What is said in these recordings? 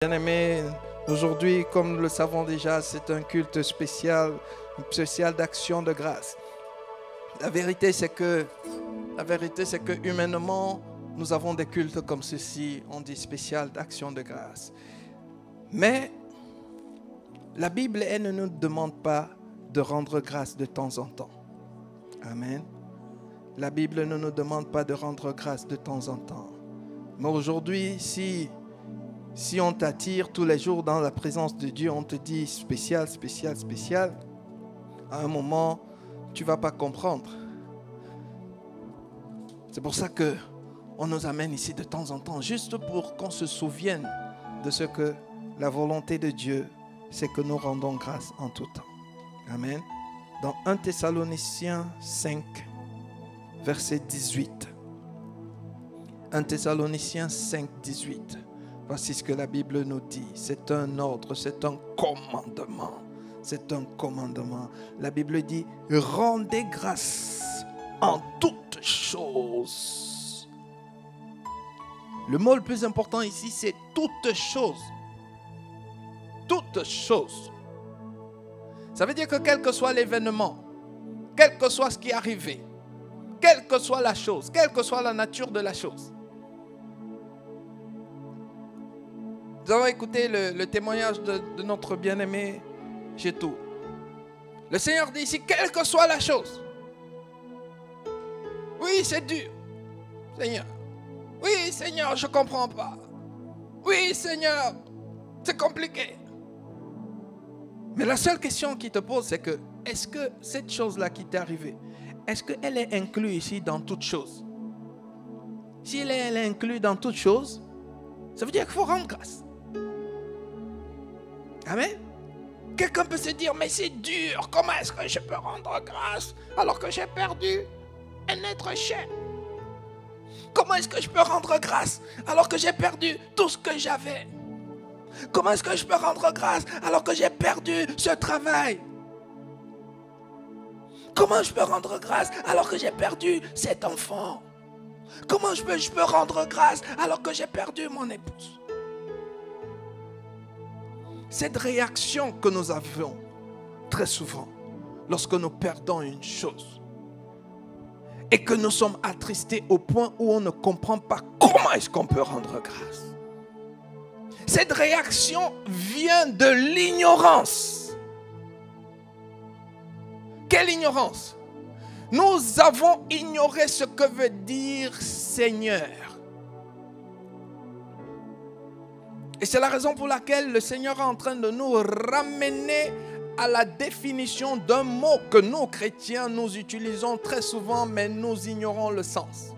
Bien-aimés, aujourd'hui, comme nous le savons déjà, c'est un culte spécial d'action de grâce. La vérité, c'est que humainement, nous avons des cultes comme ceci, on dit spécial d'action de grâce. Mais la Bible, elle ne nous demande pas de rendre grâce de temps en temps. Amen. La Bible ne nous demande pas de rendre grâce de temps en temps. Mais aujourd'hui, si on t'attire tous les jours dans la présence de Dieu, on te dit spécial, spécial, spécial, à un moment, tu ne vas pas comprendre. C'est pour ça qu'on nous amène ici de temps en temps, juste pour qu'on se souvienne de ce que la volonté de Dieu, c'est que nous rendons grâce en tout temps. Amen. Dans 1 Thessaloniciens 5, verset 18. 1 Thessaloniciens 5, 18. Voici ce que la Bible nous dit. C'est un ordre, c'est un commandement. C'est un commandement. La Bible dit, rendez grâce en toutes choses. Le mot le plus important ici, c'est toutes choses. Toutes choses. Ça veut dire que quel que soit l'événement, quel que soit ce qui est arrivé, quelle que soit la chose, quelle que soit la nature de la chose. Nous avons écouté le témoignage de notre bien-aimé Gétou. Le Seigneur dit ici, quelle que soit la chose. Oui, c'est dur, Seigneur. Oui, Seigneur, je ne comprends pas. Oui, Seigneur, c'est compliqué. Mais la seule question qu'il te pose, c'est que, est-ce que cette chose-là qui t'est arrivée, est-ce qu'elle est inclue ici dans toute chose? Si elle est inclue dans toute chose, ça veut dire qu'il faut rendre grâce. Amen. Quelqu'un peut se dire, mais c'est dur, comment est-ce que je peux rendre grâce alors que j'ai perdu un être cher? Comment est-ce que je peux rendre grâce alors que j'ai perdu tout ce que j'avais? Comment est-ce que je peux rendre grâce alors que j'ai perdu ce travail? Comment je peux rendre grâce alors que j'ai perdu cet enfant? Comment je peux rendre grâce alors que j'ai perdu mon épouse? Cette réaction que nous avons très souvent lorsque nous perdons une chose et que nous sommes attristés au point où on ne comprend pas comment est-ce qu'on peut rendre grâce. Cette réaction vient de l'ignorance. Quelle ignorance? Nous avons ignoré ce que veut dire Seigneur. Et c'est la raison pour laquelle le Seigneur est en train de nous ramener à la définition d'un mot que nous, chrétiens, nous utilisons très souvent, mais nous ignorons le sens.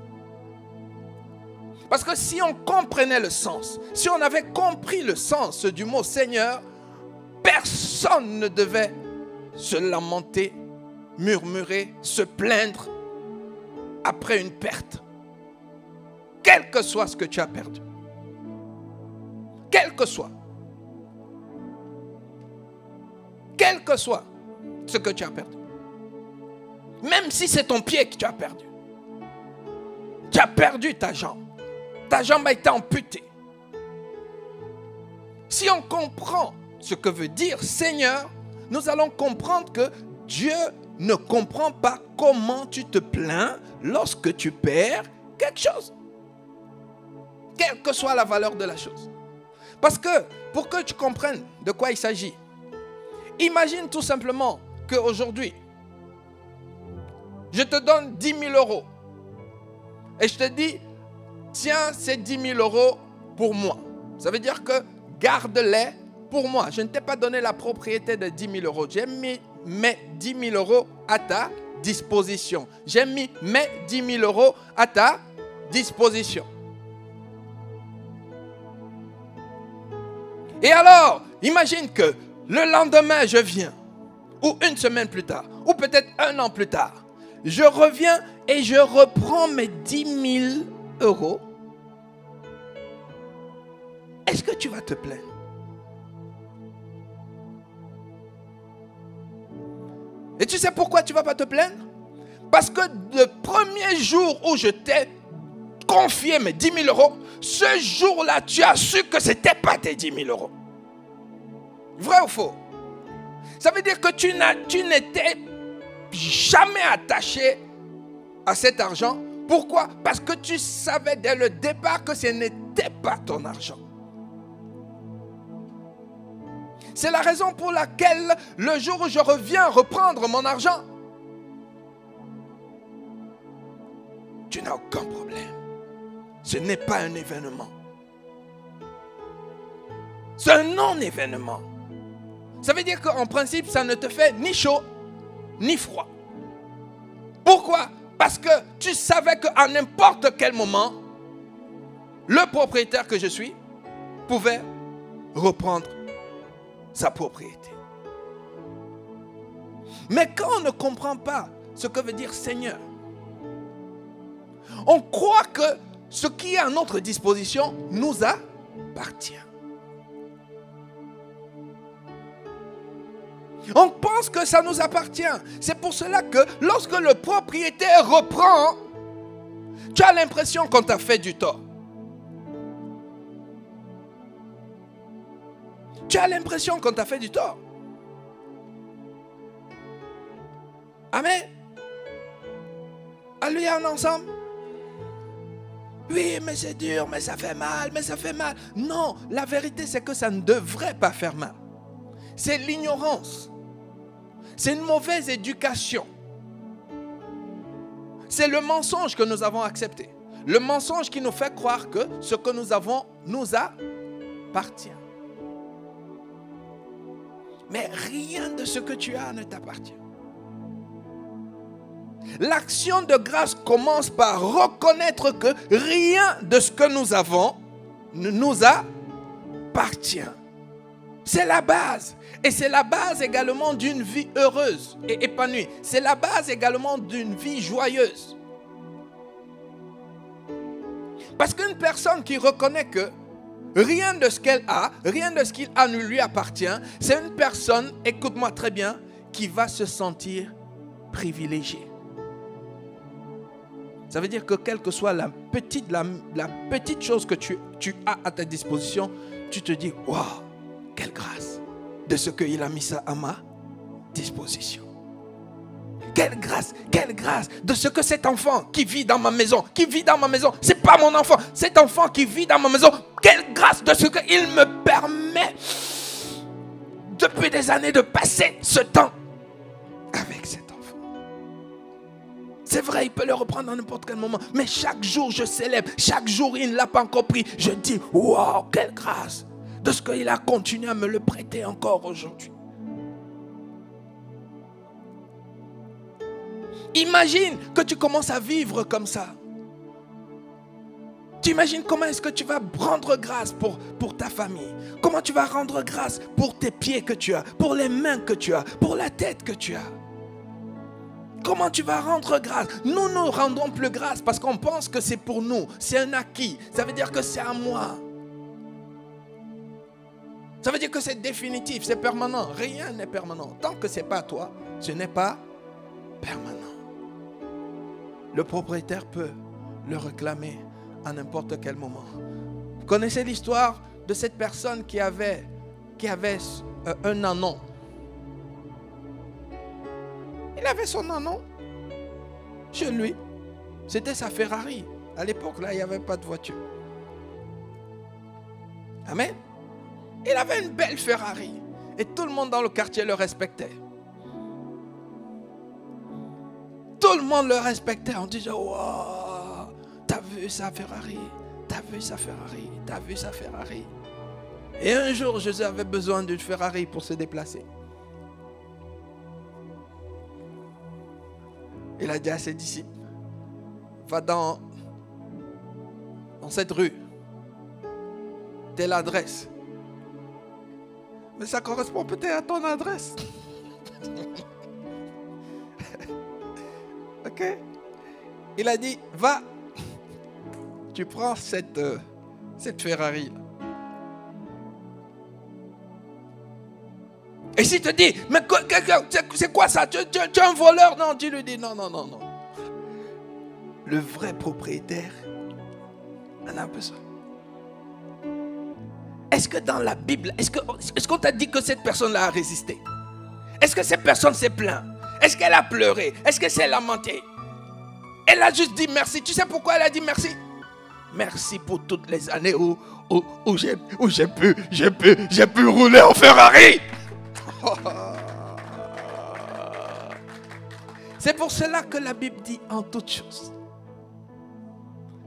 Parce que si on comprenait le sens, si on avait compris le sens du mot Seigneur, personne ne devait se lamenter, murmurer, se plaindre après une perte. Quel que soit ce que tu as perdu. Quel que soit ce que tu as perdu. Même si c'est ton pied que tu as perdu. Tu as perdu ta jambe. Ta jambe a été amputée. Si on comprend ce que veut dire Seigneur, nous allons comprendre que Dieu ne comprend pas comment tu te plains lorsque tu perds quelque chose. Quelle que soit la valeur de la chose. Parce que, pour que tu comprennes de quoi il s'agit, imagine tout simplement qu'aujourd'hui, je te donne 10 000 euros. Et je te dis, tiens, ces 10 000 euros pour moi. Ça veut dire que garde-les pour moi. Je ne t'ai pas donné la propriété de 10 000 euros. J'ai mis mes 10 000 euros à ta disposition. J'ai mis mes 10 000 euros à ta disposition. Et alors, imagine que le lendemain, je viens, ou une semaine plus tard, ou peut-être un an plus tard, je reviens et je reprends mes 10 000 euros. Est-ce que tu vas te plaindre? Et tu sais pourquoi tu ne vas pas te plaindre? Parce que le premier jour où je t'ai confié mes 10 000 euros, ce jour-là, tu as su que ce n'était pas tes 10 000 euros. Vrai ou faux? Ça veut dire que tu n'étais jamais attaché à cet argent. Pourquoi? Parce que tu savais dès le départ que ce n'était pas ton argent. C'est la raison pour laquelle le jour où je reviens reprendre mon argent, tu n'as aucun problème. Ce n'est pas un événement. C'est un non-événement. Ça veut dire qu'en principe, ça ne te fait ni chaud, ni froid. Pourquoi? Parce que tu savais qu'à n'importe quel moment, le propriétaire que je suis pouvait reprendre sa propriété. Mais quand on ne comprend pas ce que veut dire Seigneur, on croit que ce qui est à notre disposition nous appartient. On pense que ça nous appartient. C'est pour cela que lorsque le propriétaire reprend, tu as l'impression qu'on t'a fait du tort. Tu as l'impression qu'on t'a fait du tort. Amen. Alléluia, on est ensemble. Oui, mais c'est dur, mais ça fait mal, mais ça fait mal. Non, la vérité c'est que ça ne devrait pas faire mal. C'est l'ignorance. C'est une mauvaise éducation. C'est le mensonge que nous avons accepté. Le mensonge qui nous fait croire que ce que nous avons nous appartient. Mais rien de ce que tu as ne t'appartient. L'action de grâce commence par reconnaître que rien de ce que nous avons ne nous appartient. C'est la base. Et c'est la base également d'une vie heureuse et épanouie. C'est la base également d'une vie joyeuse. Parce qu'une personne qui reconnaît que rien de ce qu'elle a, rien de ce qu'il a ne lui appartient, c'est une personne, écoute-moi très bien, qui va se sentir privilégiée. Ça veut dire que quelle que soit la petite chose que tu as à ta disposition, tu te dis, waouh, quelle grâce de ce qu'il a mis ça à ma disposition. Quelle grâce de ce que cet enfant qui vit dans ma maison, c'est pas mon enfant, cet enfant qui vit dans ma maison, quelle grâce de ce qu'il me permet depuis des années de passer ce temps avec cet enfant. C'est vrai, il peut le reprendre à n'importe quel moment, mais chaque jour je célèbre, chaque jour il ne l'a pas encore pris, je dis, waouh, quelle grâce de ce qu'il a continué à me le prêter encore aujourd'hui. Imagine que tu commences à vivre comme ça. Tu imagines comment est-ce que tu vas rendre grâce pour ta famille. Comment tu vas rendre grâce pour tes pieds que tu as, pour les mains que tu as, pour la tête que tu as. Comment tu vas rendre grâce? Nous ne rendons plus grâce parce qu'on pense que c'est pour nous. C'est un acquis. Ça veut dire que c'est à moi. Ça veut dire que c'est définitif, c'est permanent. Rien n'est permanent. Tant que ce n'est pas à toi, ce n'est pas permanent. Le propriétaire peut le réclamer à n'importe quel moment. Vous connaissez l'histoire de cette personne qui avait un anon. Il avait son anon chez lui. C'était sa Ferrari. À l'époque, là, il n'y avait pas de voiture. Amen. Il avait une belle Ferrari. Et tout le monde dans le quartier le respectait. Tout le monde le respectait. On disait, wow, t'as vu sa Ferrari? T'as vu sa Ferrari? T'as vu sa Ferrari? Et un jour, Jésus avait besoin d'une Ferrari pour se déplacer. Il a dit à ses disciples, va dans cette rue. Telle adresse. Mais ça correspond peut-être à ton adresse. Ok? Il a dit, va, tu prends cette Ferrari. Et s'il te dit, mais c'est quoi ça? Tu es un voleur? Non, tu lui dis, non. Le vrai propriétaire On a besoin. Est-ce que dans la Bible, est-ce qu'on t'a dit que cette personne-là a résisté? Est-ce que cette personne s'est plainte? Est-ce qu'elle a pleuré? Est-ce qu'elle s'est lamentée? Elle a juste dit merci. Tu sais pourquoi elle a dit merci? Merci pour toutes les années où j'ai pu rouler en Ferrari. C'est pour cela que la Bible dit en toutes choses.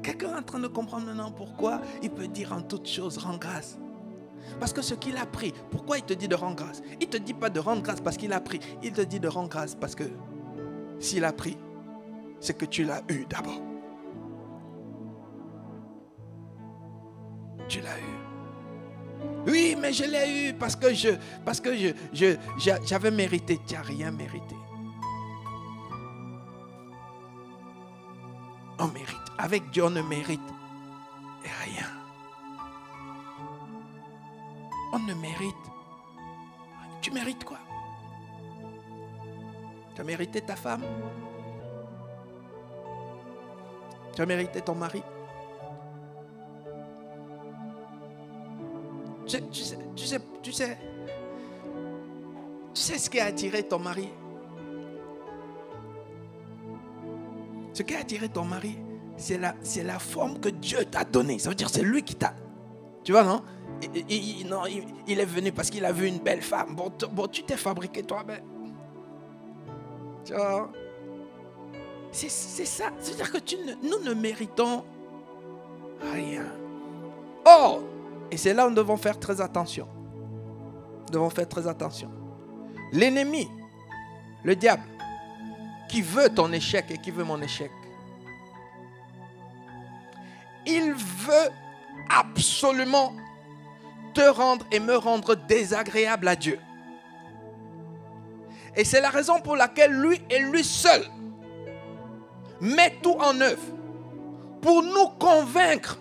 Quelqu'un est en train de comprendre maintenant pourquoi il peut dire en toutes choses, rends grâce. Parce que ce qu'il a pris, pourquoi il te dit de rendre grâce? Il ne te dit pas de rendre grâce parce qu'il a pris. Il te dit de rendre grâce parce que s'il a pris, c'est que tu l'as eu d'abord. Tu l'as eu. Oui, mais je l'ai eu parce que j'avais mérité. Tu n'as rien mérité. On mérite. Avec Dieu, on ne mérite rien. On ne mérite. Tu mérites quoi? Tu as mérité ta femme? Tu as mérité ton mari? Tu sais ce qui a attiré ton mari? Ce qui a attiré ton mari, c'est la forme que Dieu t'a donnée. Ça veut dire c'est lui qui t'a... Tu vois, non? Il est venu parce qu'il a vu une belle femme. Bon, tu t'es fabriqué toi-même. Tu vois? C'est ça. C'est-à-dire que nous ne méritons rien. Oh! Et c'est là où nous devons faire très attention. Nous devons faire très attention. L'ennemi, le diable, qui veut ton échec et qui veut mon échec, il veut absolument te rendre et me rendre désagréable à Dieu. Et c'est la raison pour laquelle lui et lui seul met tout en œuvre pour nous convaincre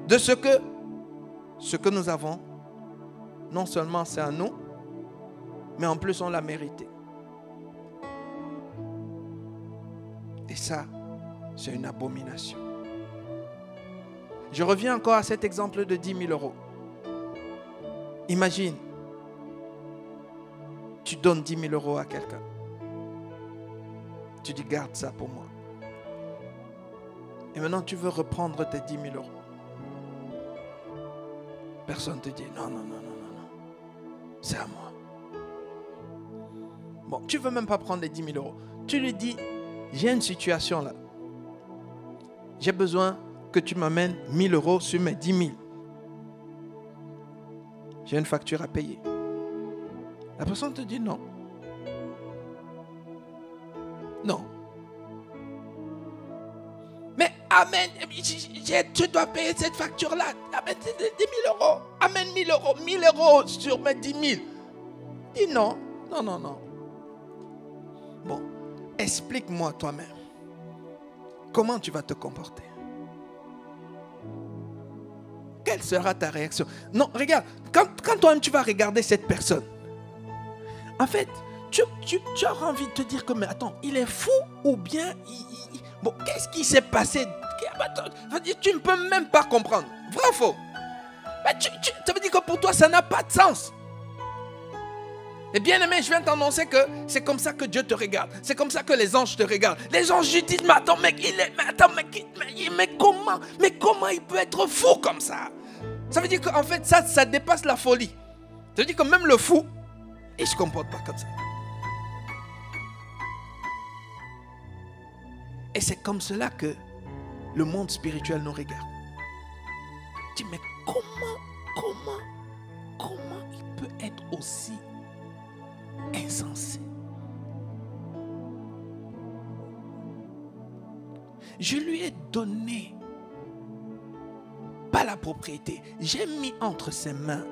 de ce que nous avons. Non seulement c'est à nous, mais en plus on l'a mérité. Et ça, c'est une abomination. Je reviens encore à cet exemple de 10 000 euros. Imagine, tu donnes 10 000 euros à quelqu'un. Tu dis, garde ça pour moi. Et maintenant, tu veux reprendre tes 10 000 euros. Personne ne te dit, non, c'est à moi. Bon, tu ne veux même pas prendre les 10 000 euros. Tu lui dis, j'ai une situation là. J'ai besoin que tu m'amènes 1 000 euros sur mes 10 000. J'ai une facture à payer. La personne te dit non. Non. Mais amène, tu dois payer cette facture-là. Amène 10 000 euros. Amène 1 000 euros. 1 000 euros sur mes 10 000. Dis non. Non. Bon, explique-moi toi-même. Comment tu vas te comporter? Quelle sera ta réaction? Non, regarde, quand toi-même tu vas regarder cette personne, en fait, tu auras envie de te dire que, mais attends, il est fou ou bien, bon, qu'est-ce qui s'est passé? Tu ne peux même pas comprendre. Vrai ou faux? Ça veut dire que pour toi, ça n'a pas de sens. Et bien aimé, je viens t'annoncer que c'est comme ça que Dieu te regarde. C'est comme ça que les anges te regardent. Les anges disent, mais attends, mec, mais comment il peut être fou comme ça? Ça veut dire qu'en fait, ça dépasse la folie. Ça veut dire que même le fou, il ne se comporte pas comme ça. Et c'est comme cela que le monde spirituel nous regarde. Tu dis, mais comment il peut être aussi insensé? Je lui ai donné pas la propriété, j'ai mis entre ses mains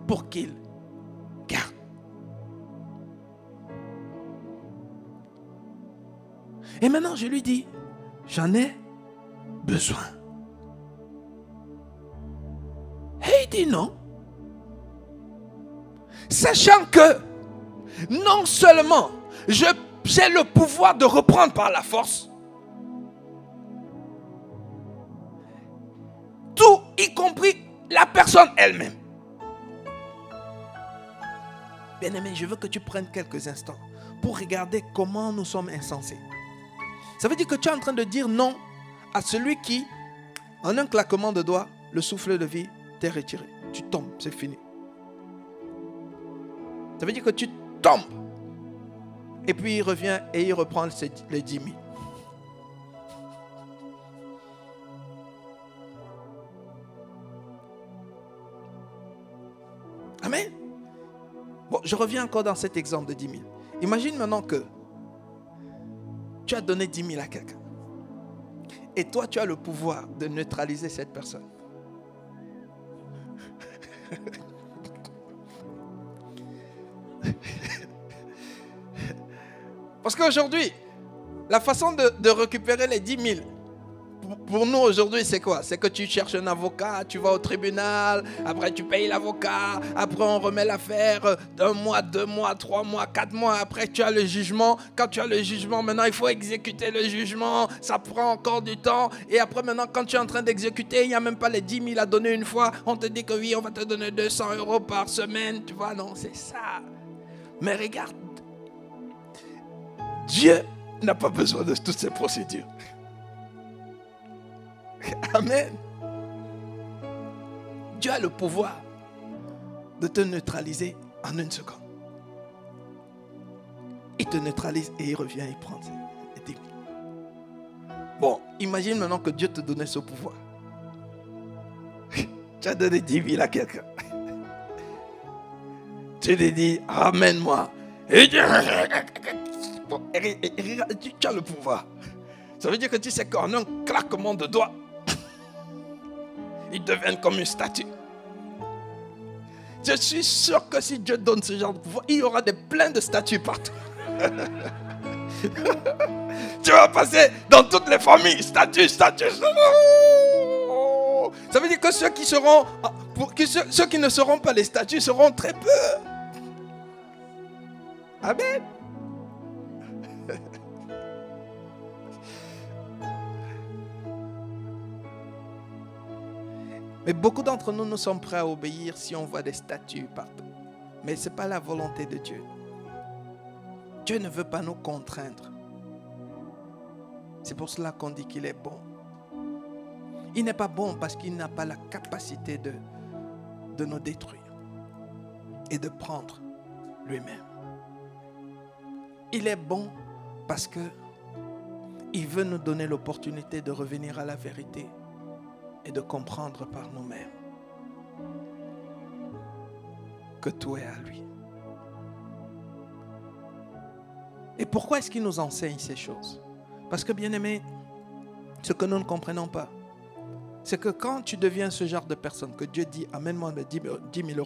pour qu'il garde. Et maintenant je lui dis, j'en ai besoin. Et il dit non. Sachant que non seulement j'ai le pouvoir de reprendre par la force, personne elle-même. Bien-aimé, je veux que tu prennes quelques instants pour regarder comment nous sommes insensés. Ça veut dire que tu es en train de dire non à celui qui, en un claquement de doigts, le souffle de vie t'est retiré. Tu tombes, c'est fini. Ça veut dire que tu tombes. Et puis il revient et il reprend les 10 000. Amen. Bon, je reviens encore dans cet exemple de 10 000. Imagine maintenant que tu as donné 10 000 à quelqu'un. Et toi, tu as le pouvoir de neutraliser cette personne. Parce qu'aujourd'hui, la façon de récupérer les 10 000, pour nous aujourd'hui, c'est quoi? C'est que tu cherches un avocat, tu vas au tribunal, après tu payes l'avocat, après on remet l'affaire, 1 mois, 2 mois, 3 mois, 4 mois, après tu as le jugement. Quand tu as le jugement, maintenant il faut exécuter le jugement, ça prend encore du temps. Et après maintenant, quand tu es en train d'exécuter, il n'y a même pas les 10 000 à donner une fois. On te dit que oui, on va te donner 200 € par semaine, tu vois, non, c'est ça. Mais regarde, Dieu n'a pas besoin de toutes ces procédures. Amen. Dieu a le pouvoir de te neutraliser en 1 seconde. Il te neutralise et il revient, il prend et dit. Bon, imagine maintenant que Dieu te donnait ce pouvoir. Tu as donné 10 000 à quelqu'un. Tu lui dis, ramène-moi. Et tu as le pouvoir. Ça veut dire que tu sais qu'en un claquement de doigts, ils deviennent comme une statue. Je suis sûr que si Dieu donne ce genre de pouvoir, il y aura plein de statues partout. Tu vas passer dans toutes les familles, statues. Ça veut dire que ceux qui ne seront pas les statues seront très peu. Amen. Mais beaucoup d'entre nous, nous sommes prêts à obéir si on voit des statues partout. Mais ce n'est pas la volonté de Dieu. Dieu ne veut pas nous contraindre. C'est pour cela qu'on dit qu'il est bon. Il n'est pas bon parce qu'il n'a pas la capacité de nous détruire et de prendre lui-même. Il est bon parce qu'il veut nous donner l'opportunité de revenir à la vérité et de comprendre par nous-mêmes que tout est à lui. Et pourquoi est-ce qu'il nous enseigne ces choses? Parce que, bien-aimés, ce que nous ne comprenons pas, c'est que quand tu deviens ce genre de personne, que Dieu dit, amène-moi 10 000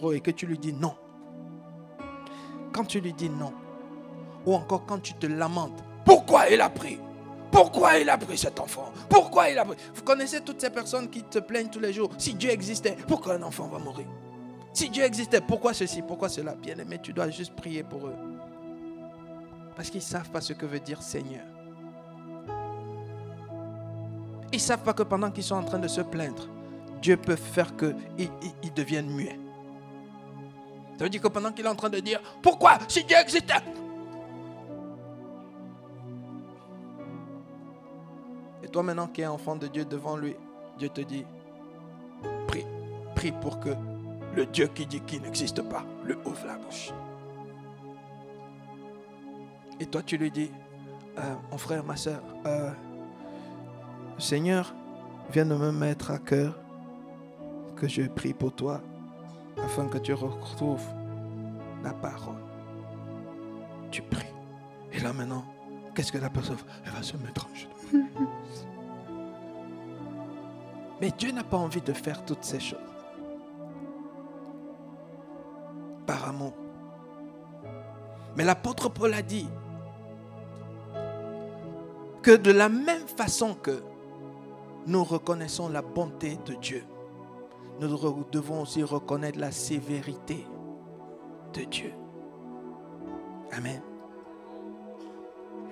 € et que tu lui dis non. Quand tu lui dis non, ou encore quand tu te lamentes, pourquoi il a pris? Pourquoi il a pris cet enfant? Pourquoi il a pris? Vous connaissez toutes ces personnes qui te plaignent tous les jours. Si Dieu existait, pourquoi un enfant va mourir? Si Dieu existait, pourquoi ceci? Pourquoi cela? Bien aimé, tu dois juste prier pour eux. Parce qu'ils ne savent pas ce que veut dire Seigneur. Ils ne savent pas que pendant qu'ils sont en train de se plaindre, Dieu peut faire qu'ils deviennent muets. Ça veut dire que pendant qu'il est en train de dire, pourquoi? Si Dieu existait. Et toi maintenant qui es enfant de Dieu devant lui, Dieu te dit, prie pour que le Dieu qui dit qu'il n'existe pas, lui ouvre la bouche. Et toi tu lui dis, mon frère, ma soeur, Seigneur, viens de me mettre à cœur que je prie pour toi, afin que tu retrouves la parole. Tu pries. Et là maintenant, qu'est-ce que la personne fait? Elle va se mettre en genoux. Mais Dieu n'a pas envie de faire toutes ces choses par amour. Mais l'apôtre Paul a dit que de la même façon que nous reconnaissons la bonté de Dieu, nous devons aussi reconnaître la sévérité de Dieu. Amen.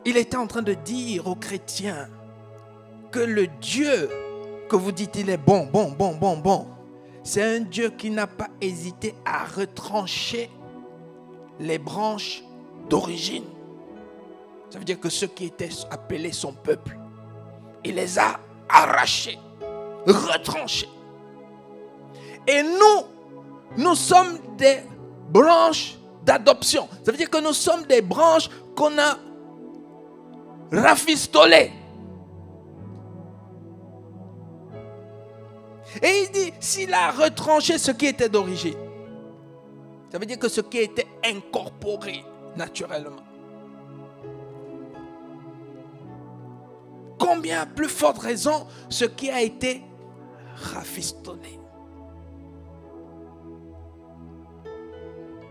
Il était en train de dire aux chrétiens que le Dieu que vous dites il est bon, C'est un Dieu qui n'a pas hésité à retrancher les branches d'origine. Ça veut dire que ceux qui étaient appelés son peuple, il les a arrachés, retranchés. Et nous sommes des branches d'adoption. Ça veut dire que nous sommes des branches qu'on a rafistolées. Et il dit, s'il a retranché ce qui était d'origine, ça veut dire que ce qui était incorporé naturellement. Combien à plus forte raison ce qui a été rafistolé.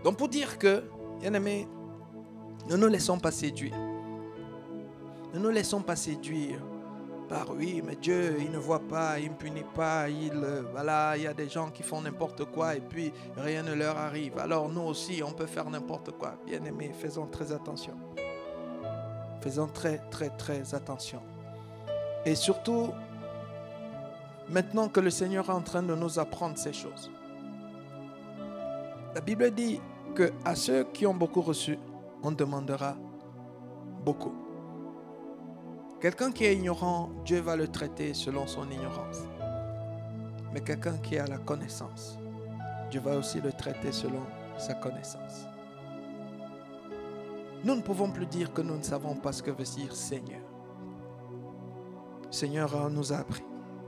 Donc pour dire que, bien-aimés, ne nous laissons pas séduire. Ne nous laissons pas séduire par oui, mais Dieu, il ne voit pas, il ne punit pas, voilà, il y a des gens qui font n'importe quoi et puis rien ne leur arrive. Alors nous aussi, on peut faire n'importe quoi. Bien-aimés, faisons très attention. Faisons très, très, très attention. Et surtout, maintenant que le Seigneur est en train de nous apprendre ces choses, la Bible dit qu'à ceux qui ont beaucoup reçu, on demandera beaucoup. Quelqu'un qui est ignorant, Dieu va le traiter selon son ignorance. Mais quelqu'un qui a la connaissance, Dieu va aussi le traiter selon sa connaissance. Nous ne pouvons plus dire que nous ne savons pas ce que veut dire Seigneur. Seigneur nous a appris.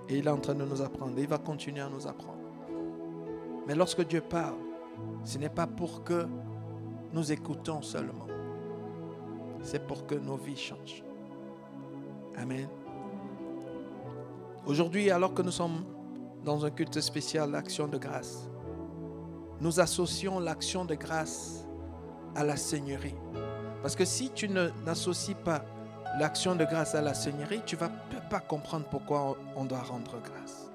Et il est en train de nous apprendre. Et il va continuer à nous apprendre. Mais lorsque Dieu parle, ce n'est pas pour que nous écoutons seulement. C'est pour que nos vies changent. Amen. Aujourd'hui, alors que nous sommes dans un culte spécial, l'action de grâce, nous associons l'action de grâce à la Seigneurie. Parce que si tu n'associes pas l'action de grâce à la Seigneurie, tu ne vas pas comprendre pourquoi on doit rendre grâce.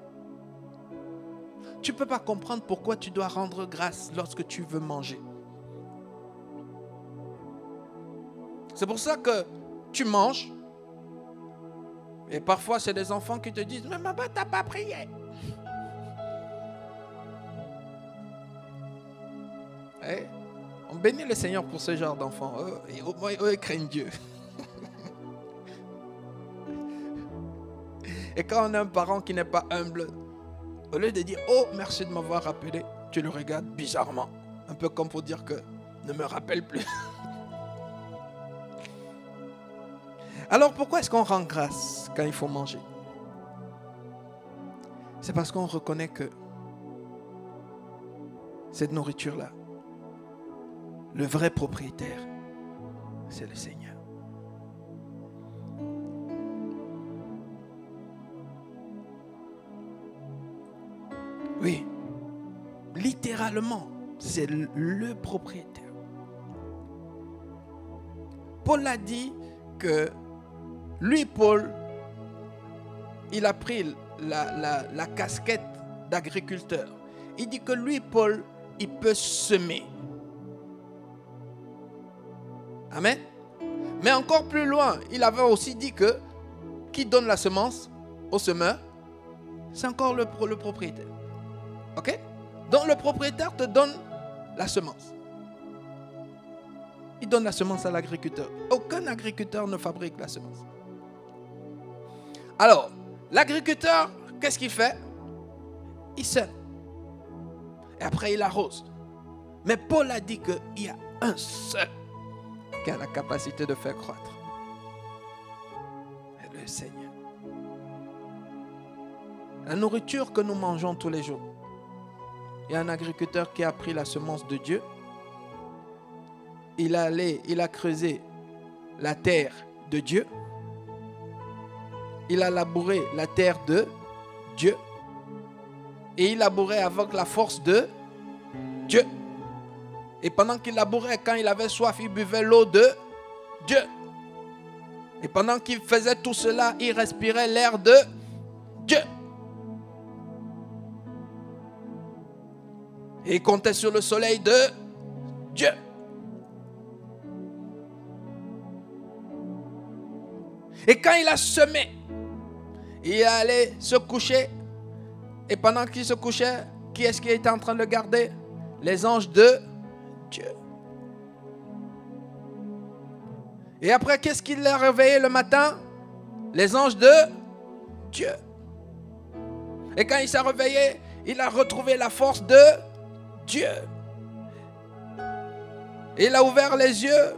Tu ne peux pas comprendre pourquoi tu dois rendre grâce lorsque tu veux manger. C'est pour ça que tu manges. Et parfois, c'est des enfants qui te disent « Mais maman, tu n'as pas prié. » On bénit le Seigneur pour ce genre d'enfants. Eux, ils craignent Dieu. Et quand on a un parent qui n'est pas humble, au lieu de dire « Oh, merci de m'avoir rappelé », tu le regardes bizarrement. Un peu comme pour dire que « Ne me rappelle plus ». Alors pourquoi est-ce qu'on rend grâce quand il faut manger? C'est parce qu'on reconnaît que cette nourriture-là, le vrai propriétaire, c'est le Seigneur. Oui, littéralement, c'est le propriétaire. Paul a dit que lui, Paul, il a pris la casquette d'agriculteur. Il dit que lui, Paul, il peut semer. Amen. Mais encore plus loin, il avait aussi dit que qui donne la semence au semeur, c'est encore le propriétaire. Ok? Donc le propriétaire te donne la semence. Il donne la semence à l'agriculteur. Aucun agriculteur ne fabrique la semence. Alors, l'agriculteur, qu'est-ce qu'il fait? Il sème. Et après, il arrose. Mais Paul a dit qu'il y a un seul qui a la capacité de faire croître. C'est le Seigneur. La nourriture que nous mangeons tous les jours. Il y a un agriculteur qui a pris la semence de Dieu. Il a creusé la terre de Dieu. Il a labouré la terre de Dieu. Et il labourait avec la force de Dieu. Et pendant qu'il labourait, quand il avait soif, il buvait l'eau de Dieu. Et pendant qu'il faisait tout cela, il respirait l'air de Dieu. Et il comptait sur le soleil de Dieu. Et quand il a semé, il allait se coucher. Et pendant qu'il se couchait, Qui est-ce qui était en train de le garder? Les anges de Dieu. Et après, qu'est-ce qui l'a réveillé le matin? Les anges de Dieu. Et quand il s'est réveillé, il a retrouvé la force de Dieu. Et il a ouvert les yeux.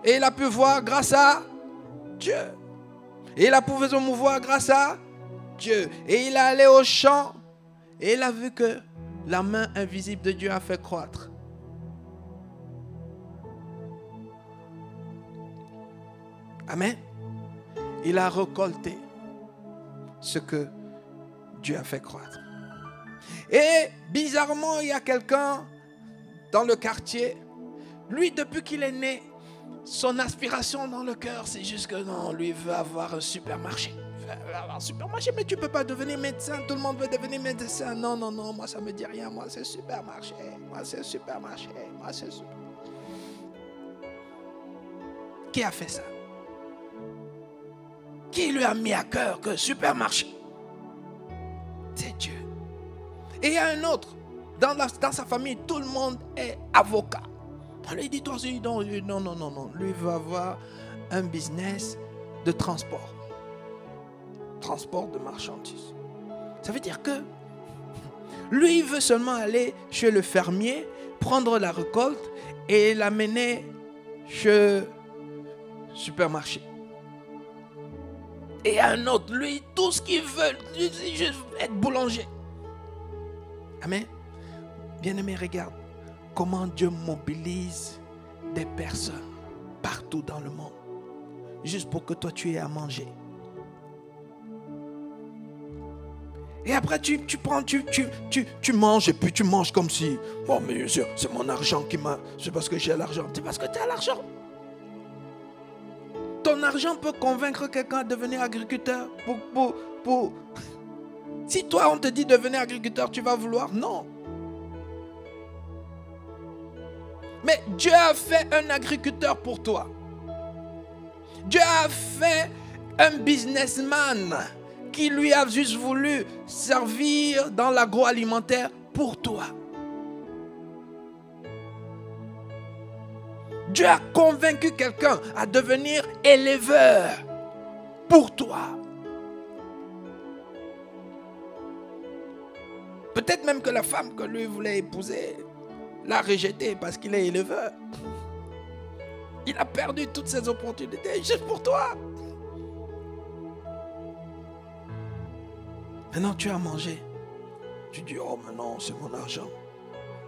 Et il a pu voir grâce à Dieu. Et il a pu se mouvoir grâce à Dieu. Et il est allé au champ. Et il a vu que la main invisible de Dieu a fait croître. Amen. Il a récolté ce que Dieu a fait croître. Et bizarrement, il y a quelqu'un dans le quartier. Lui, depuis qu'il est né, son aspiration dans le cœur, c'est juste que non, lui veut avoir un supermarché. Il veut avoir un supermarché, mais tu ne peux pas devenir médecin. Tout le monde veut devenir médecin. Non, non, non, moi ça ne me dit rien. Moi c'est supermarché. Moi c'est supermarché. Moi c'est supermarché. Qui a fait ça? Qui lui a mis à cœur que supermarché? C'est Dieu. Et il y a un autre. Dans sa famille, tout le monde est avocat. On lui dit, toi aussi, non. Lui veut avoir un business de transport. Transport de marchandises. Ça veut dire que lui, il veut seulement aller chez le fermier, prendre la récolte et l'amener chez le supermarché. Et un autre, lui, tout ce qu'il veut, c'est juste être boulanger. Amen. Bien-aimé, regarde comment Dieu mobilise des personnes partout dans le monde, juste pour que toi tu aies à manger. Et après tu prends, tu manges et puis tu manges comme si, oh mais bien sûr, c'est mon argent qui m'a, c'est parce que j'ai l'argent. C'est parce que tu as l'argent. Ton argent peut convaincre quelqu'un à devenir agriculteur. Si toi on te dit de devenir agriculteur, tu vas vouloir? Non. Mais Dieu a fait un agriculteur pour toi. Dieu a fait un businessman qui lui a juste voulu servir dans l'agroalimentaire pour toi. Dieu a convaincu quelqu'un à devenir éleveur pour toi. Peut-être même que la femme que lui voulait épouser l'a rejeté parce qu'il est éleveur. Il a perdu toutes ses opportunités juste pour toi. Maintenant tu as mangé. Tu dis, oh mais non, c'est mon argent.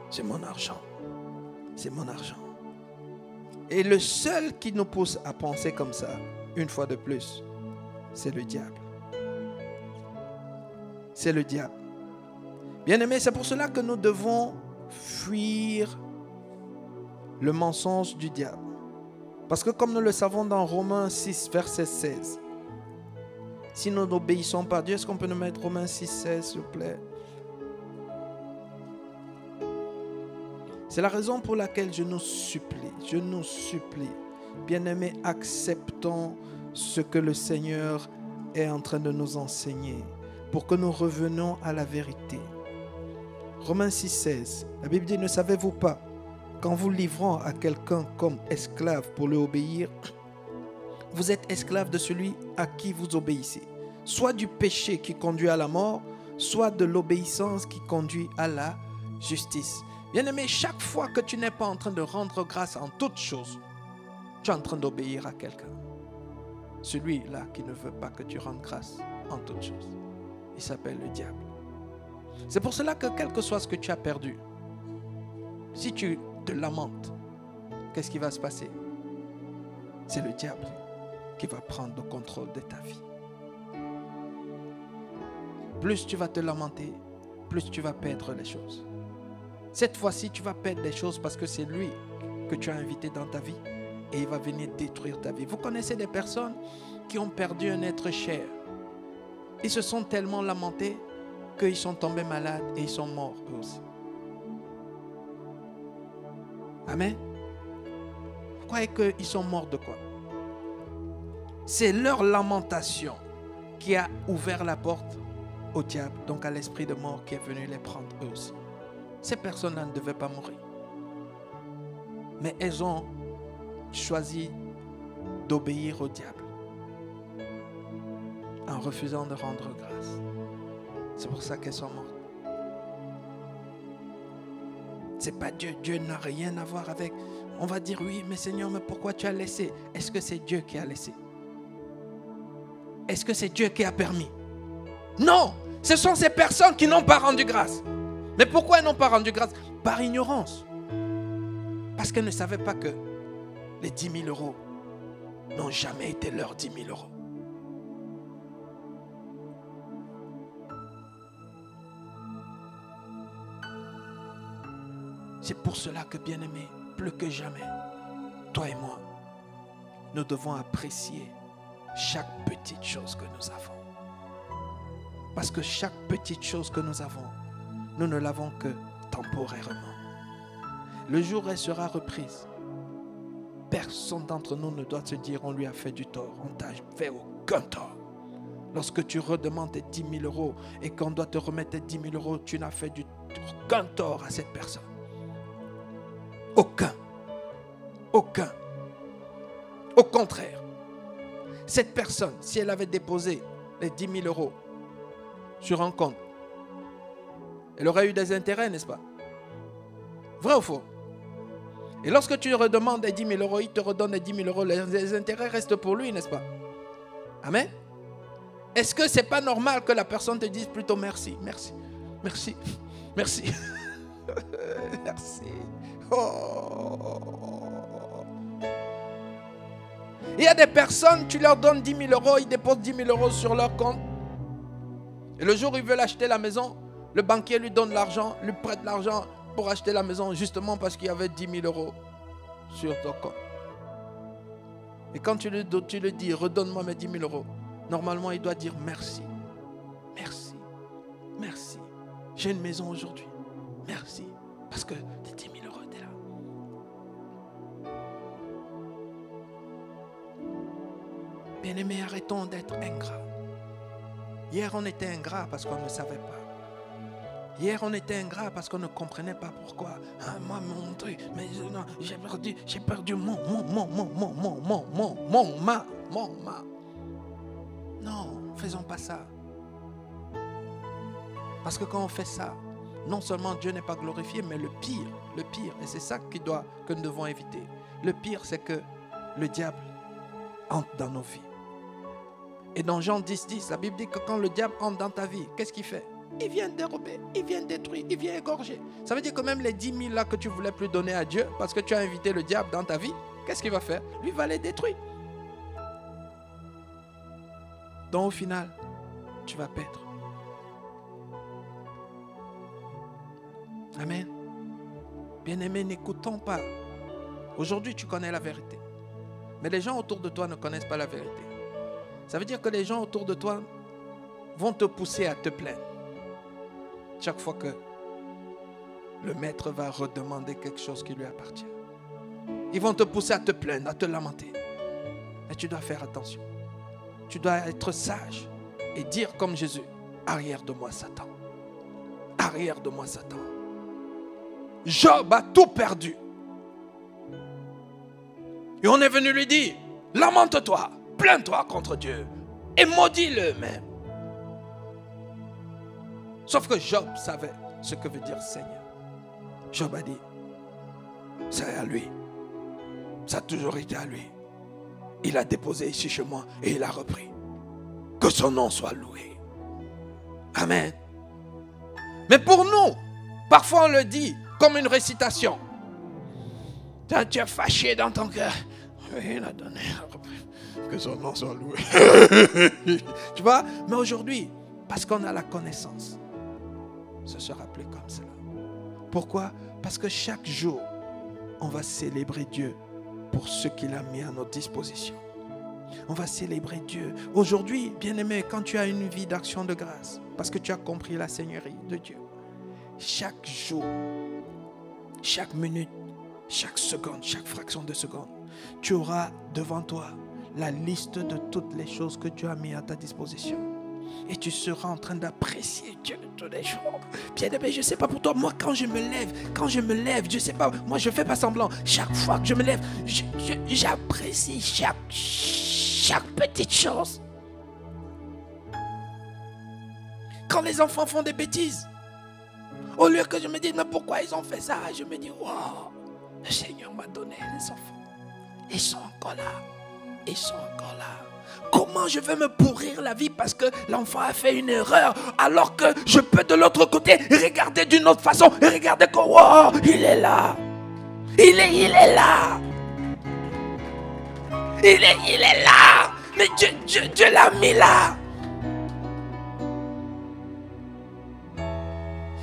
C'est mon argent. C'est mon argent. Et le seul qui nous pousse à penser comme ça, une fois de plus, c'est le diable. C'est le diable. Bien-aimés, c'est pour cela que nous devons fuir le mensonge du diable. Parce que comme nous le savons dans Romains 6, verset 16, si nous n'obéissons pas à Dieu, est-ce qu'on peut nous mettre Romains 6, 16, s'il vous plaît? C'est la raison pour laquelle je nous supplie, bien-aimés, acceptons ce que le Seigneur est en train de nous enseigner pour que nous revenions à la vérité. Romains 6, 16, la Bible dit, ne savez-vous pas qu'en vous livrant à quelqu'un comme esclave pour lui obéir, vous êtes esclave de celui à qui vous obéissez, soit du péché qui conduit à la mort, soit de l'obéissance qui conduit à la justice. Bien-aimé, chaque fois que tu n'es pas en train de rendre grâce en toutes choses, tu es en train d'obéir à quelqu'un. Celui-là qui ne veut pas que tu rendes grâce en toutes choses, il s'appelle le diable. C'est pour cela que quel que soit ce que tu as perdu, si tu te lamentes, qu'est-ce qui va se passer? C'est le diable qui va prendre le contrôle de ta vie. Plus tu vas te lamenter, plus tu vas perdre les choses. Cette fois-ci, tu vas perdre les choses parce que c'est lui que tu as invité dans ta vie et il va venir détruire ta vie. Vous connaissez des personnes qui ont perdu un être cher. Ils se sont tellement lamentés qu'ils sont tombés malades et ils sont morts eux aussi. Amen. Vous croyez qu'ils sont morts de quoi? C'est leur lamentation qui a ouvert la porte au diable, donc à l'esprit de mort qui est venu les prendre eux aussi. Ces personnes-là ne devaient pas mourir. Mais elles ont choisi d'obéir au diable en refusant de rendre grâce. C'est pour ça qu'elles sont mortes. C'est pas Dieu. Dieu n'a rien à voir avec. On va dire oui, mais Seigneur, mais pourquoi tu as laissé? Est-ce que c'est Dieu qui a laissé? Est-ce que c'est Dieu qui a permis? Non, ce sont ces personnes qui n'ont pas rendu grâce. Mais pourquoi elles n'ont pas rendu grâce? Par ignorance. Parce qu'elles ne savaient pas que les 10 000 euros n'ont jamais été leurs 10 000 euros. C'est pour cela que, bien-aimés, plus que jamais, toi et moi, nous devons apprécier chaque petite chose que nous avons. Parce que chaque petite chose que nous avons, nous ne l'avons que temporairement. Le jour où elle sera reprise, personne d'entre nous ne doit se dire on lui a fait du tort. On ne t'a fait aucun tort. Lorsque tu redemandes tes 10 000 euros et qu'on doit te remettre tes 10 000 euros, tu n'as fait aucun tort à cette personne. Aucun. Aucun. Au contraire, cette personne, si elle avait déposé les 10 000 euros sur un compte, elle aurait eu des intérêts, n'est-ce pas? Vrai ou faux? Et lorsque tu redemandes les 10 000 euros, il te redonne les 10 000 euros, les intérêts restent pour lui, n'est-ce pas? Amen. Est-ce que ce n'est pas normal que la personne te dise plutôt merci, merci, merci, merci, merci. Oh. Il y a des personnes, tu leur donnes 10 000 euros, ils déposent 10 000 euros sur leur compte. Et le jour où ils veulent acheter la maison, le banquier lui donne l'argent, lui prête l'argent pour acheter la maison, justement parce qu'il y avait 10 000 euros sur ton compte. Et quand tu le dis, redonne-moi mes 10 000 euros, normalement il doit dire merci, merci, merci. J'ai une maison aujourd'hui, merci, parce que tes 10 000 euros étaient là. Bien-aimés, arrêtons d'être ingrats. Hier, on était ingrats parce qu'on ne savait pas. Hier, on était ingrats parce qu'on ne comprenait pas pourquoi. Ah, moi, mon truc, mais non, j'ai perdu mon. Non, faisons pas ça. Parce que quand on fait ça, non seulement Dieu n'est pas glorifié, mais le pire, et c'est ça que nous devons éviter. Le pire, c'est que le diable entre dans nos vies. Et dans Jean 10, la Bible dit que quand le diable entre dans ta vie, qu'est-ce qu'il fait? Il vient dérober, il vient détruire, il vient égorger. Ça veut dire que même les 10 000 là que tu voulais plus donner à Dieu, parce que tu as invité le diable dans ta vie, qu'est-ce qu'il va faire? Lui va les détruire. Donc au final, tu vas perdre. Amen. Bien-aimé, n'écoutons pas. Aujourd'hui, tu connais la vérité. Mais les gens autour de toi ne connaissent pas la vérité. Ça veut dire que les gens autour de toi vont te pousser à te plaindre. Chaque fois que le maître va redemander quelque chose qui lui appartient. Ils vont te pousser à te plaindre, à te lamenter. Mais tu dois faire attention. Tu dois être sage et dire comme Jésus, arrière de moi Satan. Arrière de moi Satan. Job a tout perdu. Et on est venu lui dire, lamente-toi, plains-toi contre Dieu et maudis-le même. Sauf que Job savait ce que veut dire Seigneur. Job a dit, c'est à lui. Ça a toujours été à lui. Il a déposé ici chez moi et il a repris. Que son nom soit loué. Amen. Mais pour nous, parfois on le dit comme une récitation. Tu es fâché dans ton cœur. Oui, il a donné, il a repris. Que son nom soit loué. Tu vois? Mais aujourd'hui, parce qu'on a la connaissance, ce sera plus comme cela. Pourquoi? Parce que chaque jour, on va célébrer Dieu pour ce qu'il a mis à notre disposition. On va célébrer Dieu. Aujourd'hui, bien-aimé, quand tu as une vie d'action de grâce, parce que tu as compris la seigneurie de Dieu, chaque jour, chaque minute, chaque seconde, chaque fraction de seconde, tu auras devant toi la liste de toutes les choses que Dieu a mis à ta disposition. Et tu seras en train d'apprécier Dieu tous les jours. Bien-aimé, je ne sais pas pour toi, moi quand je me lève, je ne sais pas, moi je ne fais pas semblant. Chaque fois que je me lève, j'apprécie chaque petite chose. Quand les enfants font des bêtises, au lieu que je me dise, mais pourquoi ils ont fait ça? Je me dis, wow, le Seigneur m'a donné les enfants. Ils sont encore là. Ils sont encore là. Comment je vais me pourrir la vie parce que l'enfant a fait une erreur alors que je peux de l'autre côté regarder d'une autre façon et regarder que, wow, il est là. Il est là. Il est là. Mais Dieu l'a mis là.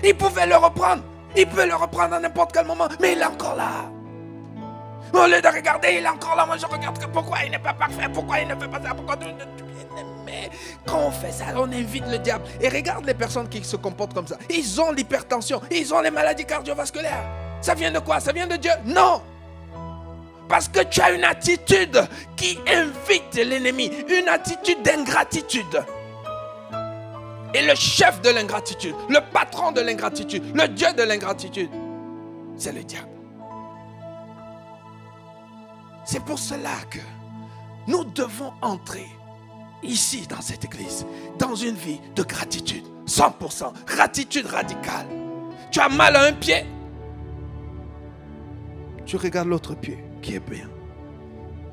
Il pouvait le reprendre. Il peut le reprendre à n'importe quel moment. Mais il est encore là. Au lieu de regarder, il est encore là. Moi, je regarde que pourquoi il n'est pas parfait. Pourquoi il ne fait pas ça. Pourquoi... Mais quand on fait ça, on invite le diable. Et regarde les personnes qui se comportent comme ça. Ils ont l'hypertension. Ils ont les maladies cardiovasculaires. Ça vient de quoi? Ça vient de Dieu? Non. Parce que tu as une attitude qui invite l'ennemi. Une attitude d'ingratitude. Et le chef de l'ingratitude, le patron de l'ingratitude, le Dieu de l'ingratitude, c'est le diable. C'est pour cela que nous devons entrer ici dans cette église, dans une vie de gratitude, 100%, gratitude radicale. Tu as mal à un pied, tu regardes l'autre pied qui est bien.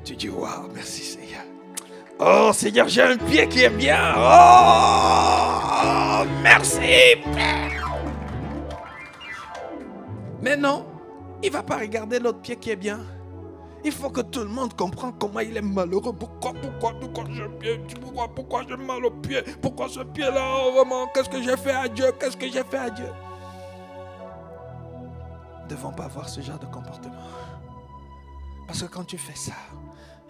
Tu dis, waouh, merci Seigneur. Oh Seigneur, j'ai un pied qui est bien. Oh, merci. Mais non, il ne va pas regarder l'autre pied qui est bien. Il faut que tout le monde comprenne comment il est malheureux. Pourquoi j'ai mal au pied? Pourquoi ce pied-là, oh, vraiment, qu'est-ce que j'ai fait à Dieu? Qu'est-ce que j'ai fait à Dieu? Nous ne devons pas avoir ce genre de comportement. Parce que quand tu fais ça,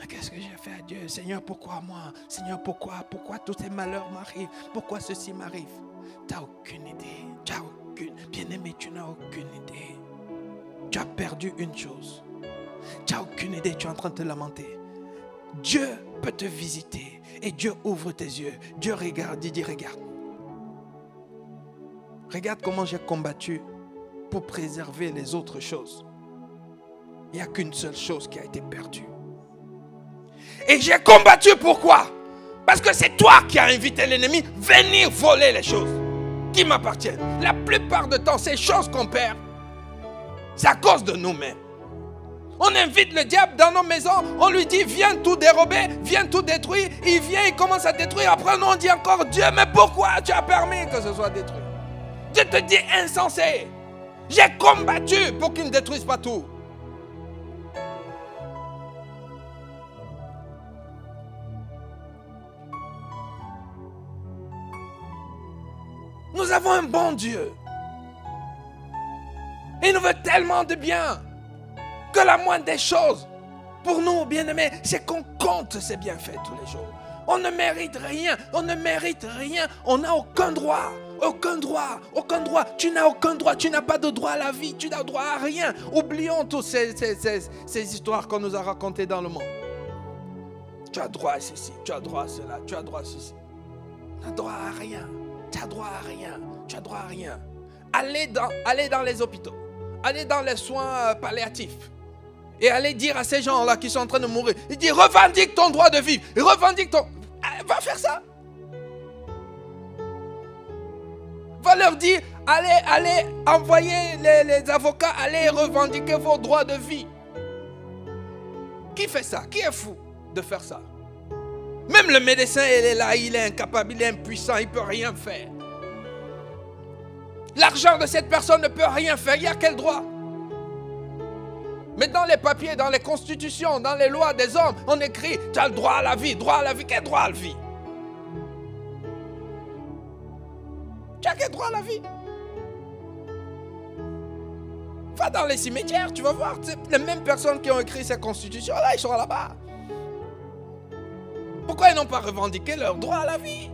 qu'est-ce que j'ai fait à Dieu? Seigneur, pourquoi moi? Seigneur, pourquoi tous ces malheurs m'arrivent? Pourquoi ceci m'arrive? Tu n'as aucune idée. Bien-aimé, tu n'as aucune idée. Tu as perdu une chose. Tu n'as aucune idée, tu es en train de te lamenter. Dieu peut te visiter et Dieu ouvre tes yeux. Dieu regarde, il dit regarde. Regarde comment j'ai combattu pour préserver les autres choses. Il n'y a qu'une seule chose qui a été perdue. Et j'ai combattu pourquoi? Parce que c'est toi qui as invité l'ennemi à venir voler les choses qui m'appartiennent. La plupart du temps, ces choses qu'on perd, c'est à cause de nous-mêmes. On invite le diable dans nos maisons, on lui dit viens tout dérober, viens tout détruire. Il vient, il commence à détruire. Après nous on dit encore Dieu, mais pourquoi tu as permis que ce soit détruit? Dieu te dit insensé. J'ai combattu pour qu'il ne détruise pas tout. Nous avons un bon Dieu. Il nous veut tellement de bien que la moindre des choses, pour nous, bien-aimés, c'est qu'on compte ses bienfaits tous les jours. On ne mérite rien, on ne mérite rien, on n'a aucun droit, aucun droit, aucun droit. Tu n'as aucun droit, tu n'as pas de droit à la vie, tu n'as droit à rien. Oublions toutes ces histoires qu'on nous a racontées dans le monde. Tu as droit à ceci, tu as droit à cela, tu as droit à ceci. Tu n'as droit à rien, tu as droit à rien, tu as droit à rien. Allez dans les hôpitaux, allez dans les soins palliatifs. Et allez dire à ces gens-là qui sont en train de mourir, il dit revendique ton droit de vivre, revendique ton... Va faire ça. Va leur dire, allez envoyer les avocats, allez revendiquer vos droits de vie. Qui fait ça? Qui est fou de faire ça? Même le médecin, il est là, il est incapable, il est impuissant, il ne peut rien faire. L'argent de cette personne ne peut rien faire, il y a quel droit? Mais dans les papiers, dans les constitutions, dans les lois des hommes, on écrit, tu as le droit à la vie, droit à la vie. Quel droit à la vie? Tu as quel droit à la vie? Va dans les cimetières, tu vas voir, les mêmes personnes qui ont écrit ces constitutions-là, ils sont là-bas. Pourquoi ils n'ont pas revendiqué leur droit à la vie?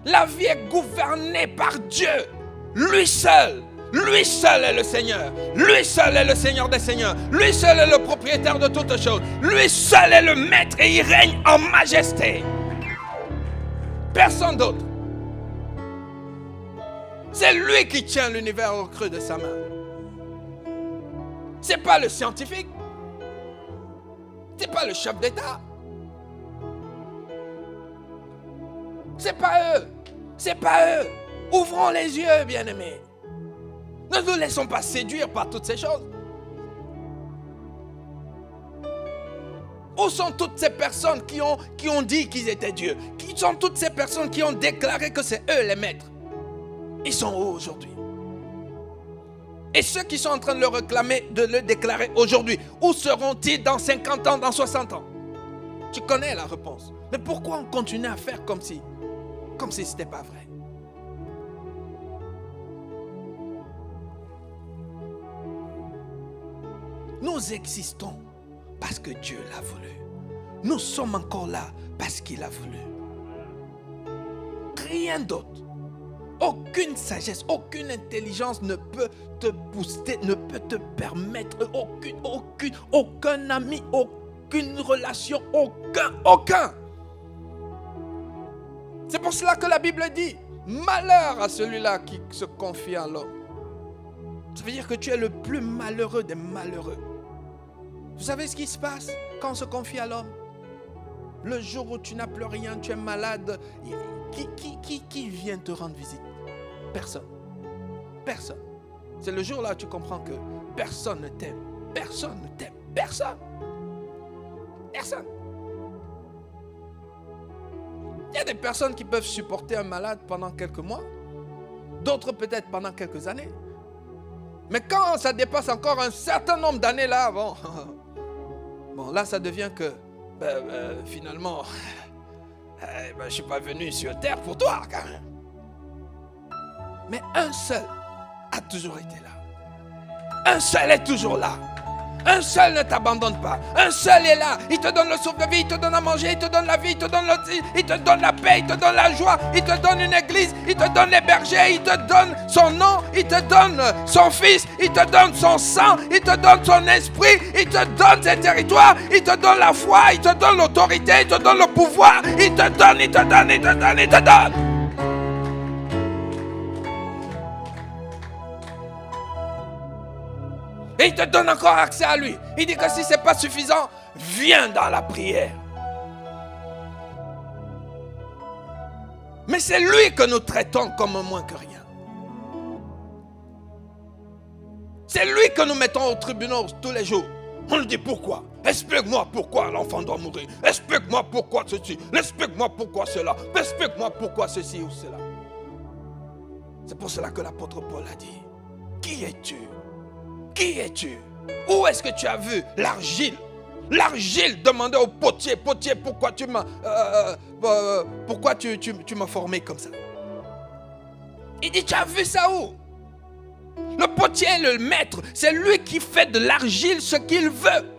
La vie est gouvernée par Dieu, lui seul. Lui seul est le Seigneur. Lui seul est le Seigneur des Seigneurs. Lui seul est le propriétaire de toutes choses. Lui seul est le maître et il règne en majesté. Personne d'autre. C'est lui qui tient l'univers au creux de sa main. Ce n'est pas le scientifique. Ce n'est pas le chef d'État. Ce n'est pas eux. Ce n'est pas eux. Ouvrons les yeux, bien-aimés. Ne nous laissons pas séduire par toutes ces choses. Où sont toutes ces personnes qui ont dit qu'ils étaient Dieu? Qui sont toutes ces personnes qui ont déclaré que c'est eux les maîtres? Ils sont où aujourd'hui? Et ceux qui sont en train de le réclamer, de le déclarer aujourd'hui, où seront-ils dans 50 ans, dans 60 ans? Tu connais la réponse. Mais pourquoi on continue à faire comme si ce n'était pas vrai? Nous existons parce que Dieu l'a voulu. Nous sommes encore là parce qu'il a voulu. Rien d'autre. Aucune sagesse, aucune intelligence ne peut te booster, ne peut te permettre, aucun ami, aucune relation, aucun. C'est pour cela que la Bible dit, malheur à celui-là qui se confie à l'homme. Ça veut dire que tu es le plus malheureux des malheureux. Vous savez ce qui se passe quand on se confie à l'homme? Le jour où tu n'as plus rien, tu es malade, qui vient te rendre visite? Personne. Personne. C'est le jour là où tu comprends que personne ne t'aime. Personne ne t'aime. Personne. Personne. Il y a des personnes qui peuvent supporter un malade pendant quelques mois, d'autres peut-être pendant quelques années. Mais quand ça dépasse encore un certain nombre d'années là, bon là ça devient que finalement je ne suis pas venu sur terre pour toi quand même. Mais un seul a toujours été là. Un seul est toujours là. Un seul ne t'abandonne pas. Un seul est là. Il te donne le souffle de vie, il te donne à manger, il te donne la vie, il te donne la paix, il te donne la joie, il te donne une église, il te donne les bergers, il te donne son nom, il te donne son fils, il te donne son sang, il te donne son esprit, il te donne ses territoires, il te donne la foi, il te donne l'autorité, il te donne le pouvoir, il te donne, il te donne, il te donne, il te donne. Et il te donne encore accès à lui. Il dit que si ce n'est pas suffisant, viens dans la prière. Mais c'est lui que nous traitons comme moins que rien. C'est lui que nous mettons au tribunal tous les jours. On lui dit pourquoi? Explique-moi pourquoi l'enfant doit mourir. Explique-moi pourquoi ceci. Explique-moi pourquoi cela. Explique-moi pourquoi ceci ou cela. C'est pour cela que l'apôtre Paul a dit, qui es-tu? Qui es-tu? Où est-ce que tu as vu l'argile? L'argile demandait au potier, potier, pourquoi tu m'as formé comme ça? Il dit, tu as vu ça où? Le potier est le maître, c'est lui qui fait de l'argile ce qu'il veut.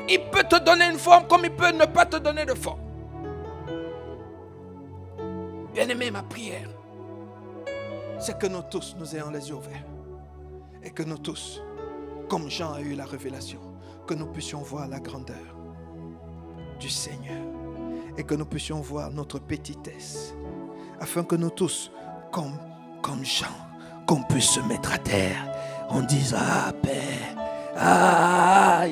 Il peut te donner une forme comme il peut ne pas te donner de forme. Bien-aimé, ma prière, c'est que nous tous, nous ayons les yeux ouverts. Et que nous tous, comme Jean a eu la révélation, que nous puissions voir la grandeur du Seigneur. Et que nous puissions voir notre petitesse. Afin que nous tous, comme Jean, qu'on puisse se mettre à terre. On dise, ah, Père, ah,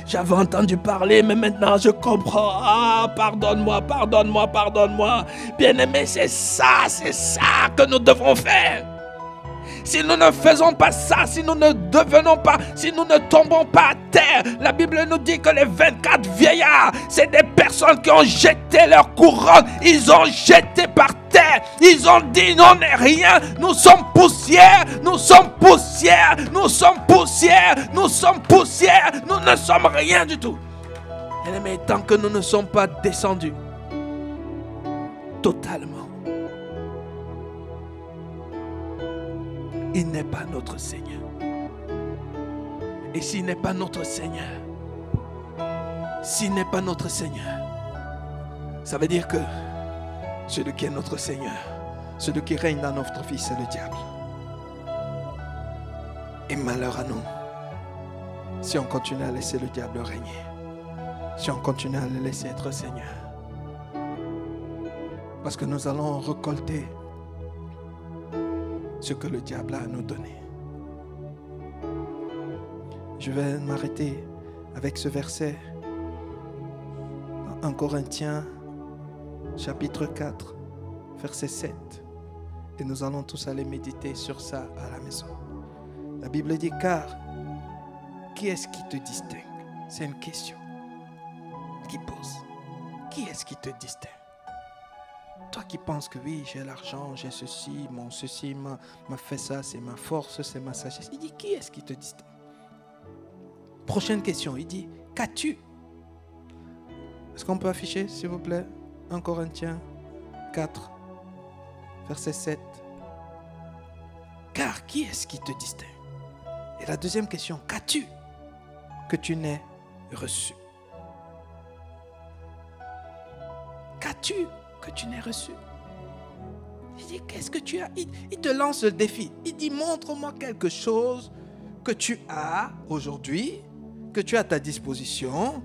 j'avais entendu parler, mais maintenant je comprends. Ah, pardonne-moi, pardonne-moi, pardonne-moi. Bien-aimé, c'est ça que nous devons faire. Si nous ne faisons pas ça, si nous ne devenons pas, si nous ne tombons pas à terre, la Bible nous dit que les 24 vieillards, c'est des personnes qui ont jeté leur couronne, ils ont jeté par terre, ils ont dit non n'est rien, nous sommes poussière, nous sommes poussière, nous sommes poussière, nous sommes poussière, nous ne sommes rien du tout. Mais tant que nous ne sommes pas descendus totalement, il n'est pas notre Seigneur. Et s'il n'est pas notre Seigneur, ça veut dire que celui qui est notre Seigneur, celui qui règne dans notre vie, c'est le diable. Et malheur à nous si on continue à laisser le diable régner, si on continue à le laisser être Seigneur. Parce que nous allons récolter ce que le diable a à nous donner. Je vais m'arrêter avec ce verset dans 1 Corinthiens chapitre 4, verset 7. Et nous allons tous aller méditer sur ça à la maison. La Bible dit, car qui est-ce qui te distingue? C'est une question qui pose. Qui est-ce qui te distingue? Toi qui penses que oui, j'ai l'argent, j'ai ceci, mon ceci m'a fait ça, c'est ma force, c'est ma sagesse. Il dit, qui est-ce qui te distingue? Prochaine question, il dit, qu'as-tu? Est-ce qu'on peut afficher, s'il vous plaît, 1 Corinthiens 4, verset 7. Car qui est-ce qui te distingue? Et la deuxième question, qu'as-tu que tu n'aies reçu? Qu'as-tu que tu n'aies reçu? Il dit, qu'est-ce que tu as? Il te lance le défi. Il dit, montre-moi quelque chose que tu as aujourd'hui, que tu as à ta disposition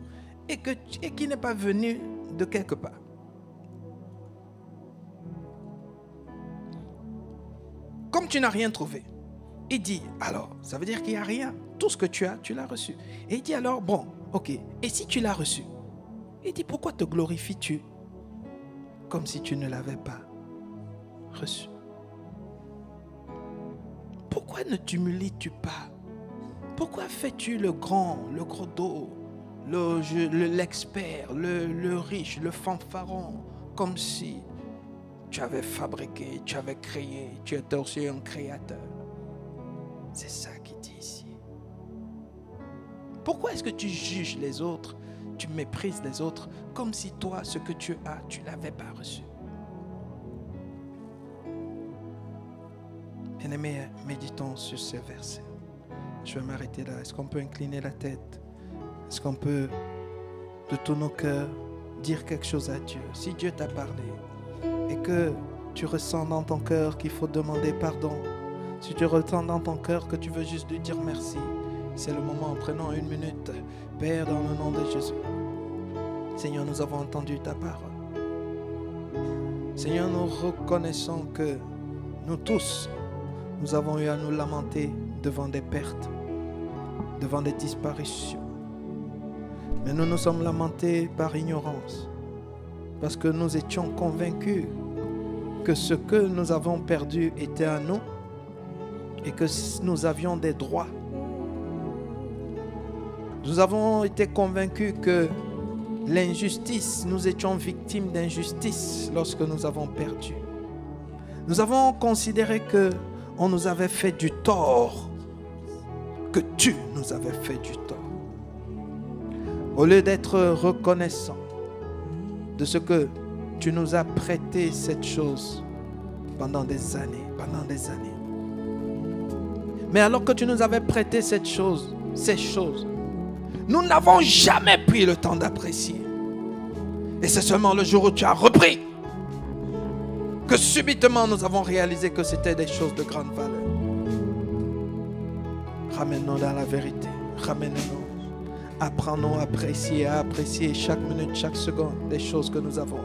et qui n'est pas venu de quelque part. Comme tu n'as rien trouvé, il dit, alors, ça veut dire qu'il n'y a rien. Tout ce que tu as, tu l'as reçu. Et il dit alors, bon, ok, et si tu l'as reçu? Il dit, pourquoi te glorifies-tu comme si tu ne l'avais pas reçu? Pourquoi ne t'humilies-tu pas? Pourquoi fais-tu le grand, le gros dos, l'expert, le riche, le fanfaron, comme si tu avais fabriqué, tu avais créé, tu étais aussi un créateur? C'est ça qu'il dit ici. Pourquoi est-ce que tu juges les autres, tu méprises les autres, comme si toi, ce que tu as, tu ne l'avais pas reçu? Bien-aimés, méditons sur ces versets. Je vais m'arrêter là. Est-ce qu'on peut incliner la tête? Est-ce qu'on peut, de tout nos cœurs, dire quelque chose à Dieu? Si Dieu t'a parlé et que tu ressens dans ton cœur qu'il faut demander pardon, si tu ressens dans ton cœur que tu veux juste lui dire merci, c'est le moment. Prenons 1 minute. Père, dans le nom de Jésus. Seigneur, nous avons entendu ta parole. Seigneur, nous reconnaissons que nous tous, nous avons eu à nous lamenter devant des pertes, devant des disparitions. Mais nous nous sommes lamentés par ignorance, parce que nous étions convaincus que ce que nous avons perdu était à nous et que nous avions des droits. Nous avons été convaincus que l'injustice, nous étions victimes d'injustice lorsque nous avons perdu. Nous avons considéré que on nous avait fait du tort, que tu nous avais fait du tort. Au lieu d'être reconnaissant de ce que tu nous as prêté cette chose pendant des années, Mais alors que tu nous avais prêté ces choses, nous n'avons jamais pris le temps d'apprécier. Et c'est seulement le jour où tu as repris que subitement nous avons réalisé que c'était des choses de grande valeur. Ramène-nous dans la vérité. Ramène-nous. Apprends-nous à apprécier chaque minute, chaque seconde des choses que nous avons.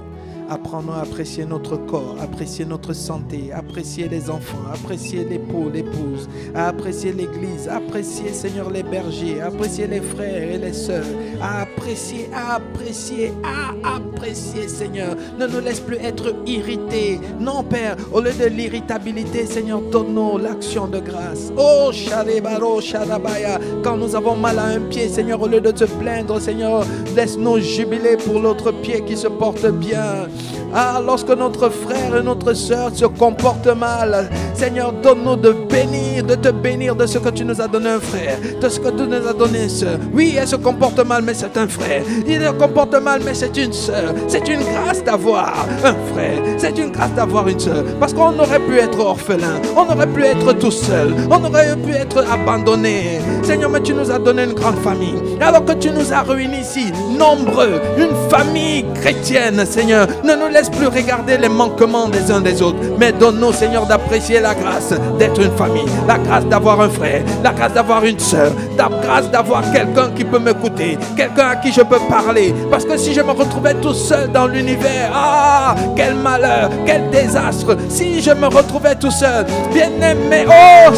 Apprends-nous à apprécier notre corps, apprécier notre santé, apprécier les enfants, apprécier l'époux, l'épouse, à apprécier l'église, apprécier, Seigneur, les bergers, apprécier les frères et les sœurs, à apprécier, Seigneur. Ne nous laisse plus être irrités. Non, Père, au lieu de l'irritabilité, Seigneur, donne-nous l'action de grâce. Oh, Shalebaro, Shalabaya, quand nous avons mal à un pied, Seigneur, au lieu de te plaindre, Seigneur, laisse-nous jubiler pour l'autre pied qui se porte bien. Ah, lorsque notre frère et notre soeur se comportent mal, Seigneur, donne-nous de te bénir de ce que tu nous as donné, un frère, de ce que tu nous as donné, une soeur. Oui, elle se comporte mal, mais c'est un frère. Il se comporte mal, mais c'est une soeur. C'est une grâce d'avoir un frère. C'est une grâce d'avoir une soeur. Parce qu'on aurait pu être orphelin, on aurait pu être tout seul, on aurait pu être abandonné. Seigneur, mais tu nous as donné une grande famille. Alors que tu nous as réunis ici, nombreux, une famille chrétienne, Seigneur. Ne nous laisse plus regarder les manquements des uns des autres. Mais donne-nous, Seigneur, d'apprécier la grâce d'être une famille, la grâce d'avoir un frère, la grâce d'avoir une sœur, la grâce d'avoir quelqu'un qui peut m'écouter, quelqu'un à qui je peux parler. Parce que si je me retrouvais tout seul dans l'univers, ah, quel malheur, quel désastre. Si je me retrouvais tout seul, bien-aimé, oh,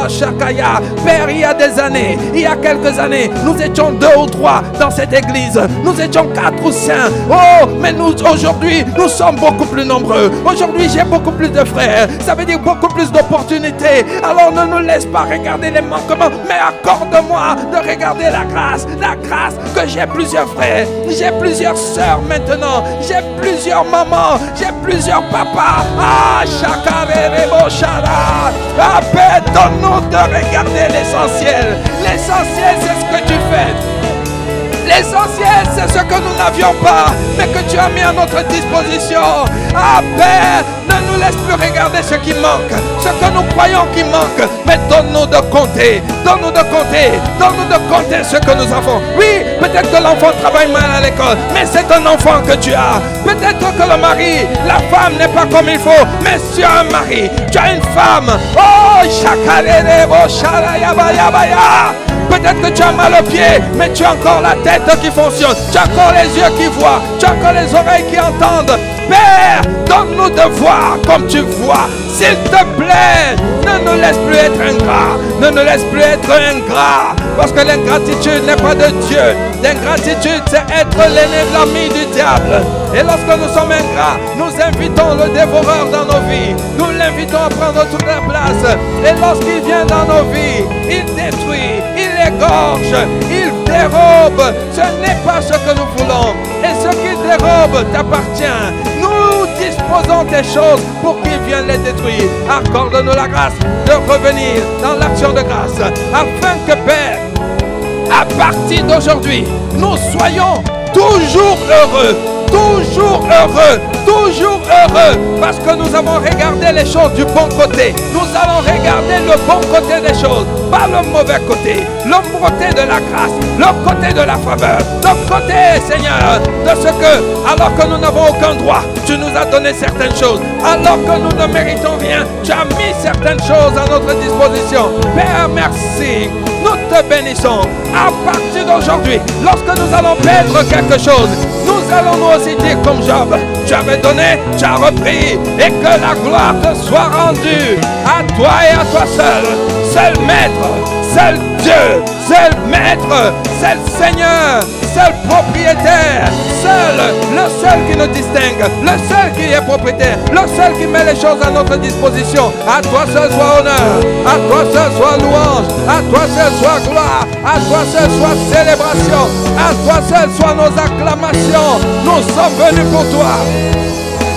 Shakaya, Père, il y a des années, il y a quelques années, nous étions 2 ou 3 dans cette église, nous étions 4 ou 5, oh, mais nous, aujourd'hui, nous sommes beaucoup plus nombreux. Aujourd'hui, j'ai beaucoup plus de frères, ça veut dire beaucoup plus d'opportunités. Alors ne nous laisse pas regarder les manquements, mais accorde-moi de regarder la grâce que j'ai plusieurs frères, j'ai plusieurs sœurs maintenant, j'ai plusieurs mamans, j'ai plusieurs papas. Ah, Shakarebo Shara, donne-nous de regarder l'essentiel. L'essentiel, c'est ce que tu fais. L'essentiel, c'est ce que nous n'avions pas, mais que tu as mis à notre disposition. Ah, Père, ne nous laisse plus regarder ce qui manque, ce que nous croyons qui manque, mais donne-nous de compter, donne-nous de compter, donne-nous de compter ce que nous avons. Oui, peut-être que l'enfant travaille mal à l'école, mais c'est un enfant que tu as. Peut-être que le mari, la femme n'est pas comme il faut, mais tu as un mari, tu as une femme. Oh, Shakarebo Sharayabayabaya. Peut-être que tu as mal aux pieds, mais tu as encore la tête qui fonctionne. Tu as encore les yeux qui voient. Tu as encore les oreilles qui entendent. Père, donne-nous de voir comme tu vois. S'il te plaît, ne nous laisse plus être ingrats. Ne nous laisse plus être ingrats. Parce que l'ingratitude n'est pas de Dieu. L'ingratitude, c'est être l'ami du diable. Et lorsque nous sommes ingrats, nous invitons le dévoreur dans nos vies. Nous l'invitons à prendre toute la place. Et lorsqu'il vient dans nos vies, il détruit, il égorge, il dérobe. Ce n'est pas ce que nous voulons. Et ce qui dérobe t'appartient. Nous disposons des choses pour qu'il vienne les détruire. Accorde-nous la grâce de revenir dans l'action de grâce. Afin que, Père, à partir d'aujourd'hui, nous soyons toujours heureux. Toujours heureux, toujours heureux, parce que nous avons regardé les choses du bon côté. Nous allons regarder le bon côté des choses, pas le mauvais côté. Le côté de la grâce, le côté de la faveur, le côté, Seigneur, de ce que, alors que nous n'avons aucun droit, tu nous as donné certaines choses. Alors que nous ne méritons rien, tu as mis certaines choses à notre disposition. Père, merci. Nous te bénissons. À partir d'aujourd'hui, lorsque nous allons perdre quelque chose, nous allons nous aussi dire comme Job, tu avais donné, tu as repris, et que la gloire te soit rendue à toi et à toi seul. Seul maître, seul Dieu, seul maître, seul Seigneur, seul propriétaire, seul, le seul qui nous distingue, le seul qui est propriétaire, le seul qui met les choses à notre disposition. À toi seul soit honneur, à toi seul soit louange, à toi seul soit gloire, à toi seul soit célébration, à toi seul soit nos acclamations. Nous sommes venus pour toi.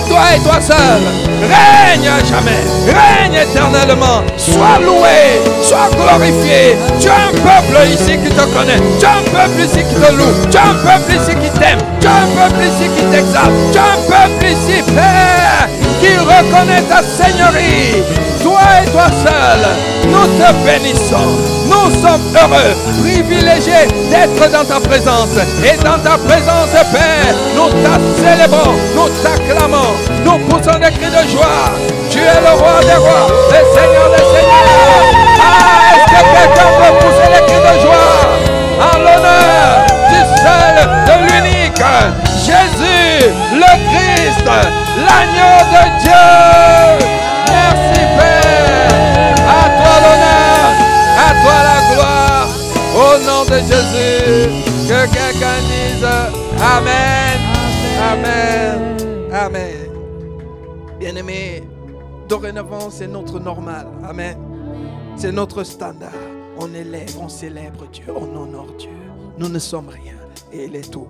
Toi et toi seul, règne à jamais, règne éternellement, sois loué, sois glorifié. Tu as un peuple ici qui te connaît, tu as un peuple ici qui te loue, tu as un peuple ici qui t'aime, tu as un peuple ici qui t'exalte, tu as un peuple ici, Père, qui reconnaît ta seigneurie. Toi et toi seul, nous te bénissons. Nous sommes heureux, privilégiés d'être dans ta présence. Et dans ta présence, Père, nous célébrons, nous t'acclamons, nous poussons des cris de joie. Tu es le roi des rois, le Seigneur des seigneurs. Ah, est-ce que quelqu'un peut pousser des cris de joie en l'honneur du seul, de l'unique Jésus, le Christ, l'agneau de Dieu. Merci, Père. À toi l'honneur, à toi la gloire. Au nom de Jésus, que quelqu'un dise Amen, Amen, Amen. Bien-aimés, dorénavant, c'est notre normal. Amen. C'est notre standard. On élève, on célèbre Dieu, on honore Dieu. Nous ne sommes rien et il est tout.